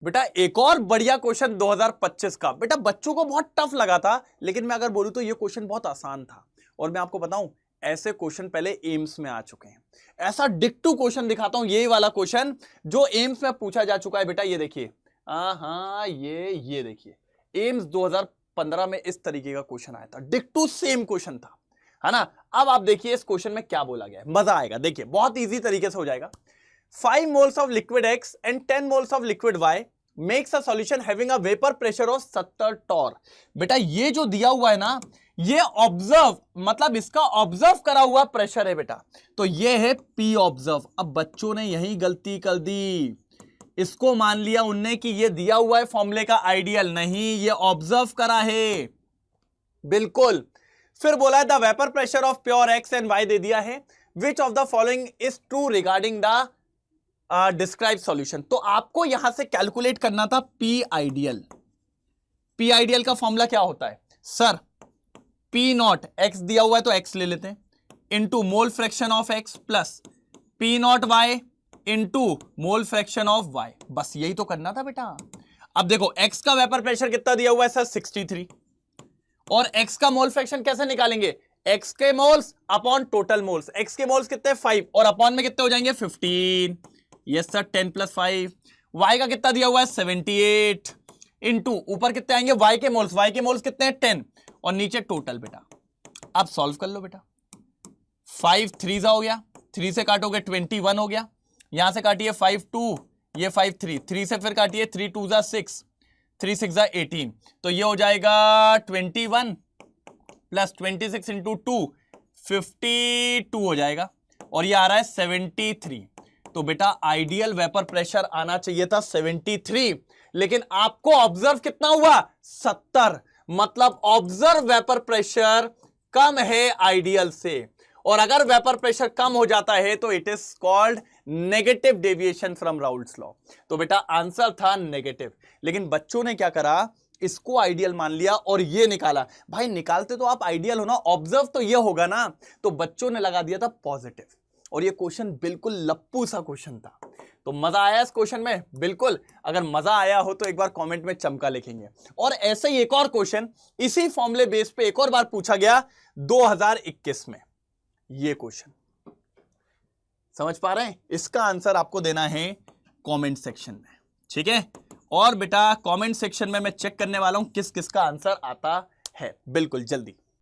बेटा एक और बढ़िया क्वेश्चन 2025 का। बेटा बच्चों को बहुत टफ लगा था, लेकिन मैं अगर बोलूं तो ये क्वेश्चन बहुत आसान था। और मैं आपको बताऊं, ऐसे क्वेश्चन पहले एम्स में आ चुके हैं। ऐसा डिक्टू क्वेश्चन दिखाता हूं, यही वाला क्वेश्चन जो एम्स में पूछा जा चुका है। बेटा ये देखिए, हाँ ये देखिए, एम्स 2015 में इस तरीके का क्वेश्चन आया था, डिक्टू सेम क्वेश्चन था, है ना। अब आप देखिए इस क्वेश्चन में क्या बोला गया है, मजा आएगा। देखिए बहुत इजी तरीके से हो जाएगा। 5 moles of liquid X and 10 moles of liquid Y makes a solution having a vapor pressure of 70 torr। बेटा ये जो दिया हुआ है ना, ये ऑब्जर्व, मतलब इसका ऑब्जर्व करा हुआ प्रेशर है बेटा, तो ये है P ऑब्जर्व। अब बच्चों ने यही गलती कर दी, इसको मान लिया उनने कि ये दिया हुआ है फॉर्मूले का आइडियल, नहीं ये ऑब्जर्व करा है, बिल्कुल। फिर बोला है the vapour pressure of pure X and Y दे दिया है, which of the following is true regarding the describe solution. तो आपको यहां से कैलकुलेट करना था पी आइडियल। पी आइडियल का फॉर्मूला क्या होता है सर? पी नॉट, एक्स दिया हुआ है तो एक्स ले लेते हैं, into mole fraction of X plus P not Y into mole fraction of Y. बस यही तो करना था बेटा। अब देखो एक्स का वेपर प्रेशर कितना दिया हुआ है सर? 63। और एक्स का मोल फ्रैक्शन कैसे निकालेंगे? एक्स के moles upon total moles. X के मोल्स कितने? 5, और अपॉन में कितने हो जाएंगे? 15। Yes sir, 10 + 5। वाई का कितना दिया हुआ है? 78 इंटू ऊपर कितने आएंगे? वाई के मोल्स। वाई के मोल्स कितने हैं? 10, और नीचे टोटल बेटा। अब सॉल्व कर लो बेटा। 5 3 हो गया, 3 से काटोगे 21 हो गया, यहां से काटिए 5 2, ये 5 3, 3 से फिर काटिए 3 2 = 6, 3 6 = 18, तो ये हो जाएगा 21 प्लस 26 इंटू 2 52 हो जाएगा, और ये आ रहा है 73। तो बेटा आइडियल वेपर प्रेशर आना चाहिए था 73, लेकिन आपको ऑब्जर्व कितना हुआ? 70। मतलब ऑब्जर्व वेपर प्रेशर कम है आइडियल से, और अगर वेपर प्रेशर कम हो जाता है तो it is called negative deviation from Raoult's law. तो बेटा आंसर था नेगेटिव, लेकिन बच्चों ने क्या करा, इसको आइडियल मान लिया और ये निकाला। भाई निकालते तो आप आइडियल हो ना, ऑब्जर्व तो ये होगा ना, तो बच्चों ने लगा दिया था पॉजिटिव। और ये क्वेश्चन बिल्कुल लप्पू सा क्वेश्चन था। तो मजा आया इस क्वेश्चन में? बिल्कुल। अगर मजा आया हो तो एक बार कमेंट में चमका लिखेंगे। और ऐसे ही एक और क्वेश्चन इसी फॉर्मूले बेस पे एक और बार पूछा गया 2021 में। ये क्वेश्चन समझ पा रहे हैं? इसका आंसर आपको देना है कमेंट सेक्शन में, ठीक है। और बेटा कमेंट सेक्शन में मैं चेक करने वाला हूं किस किस का आंसर आता है, बिल्कुल जल्दी।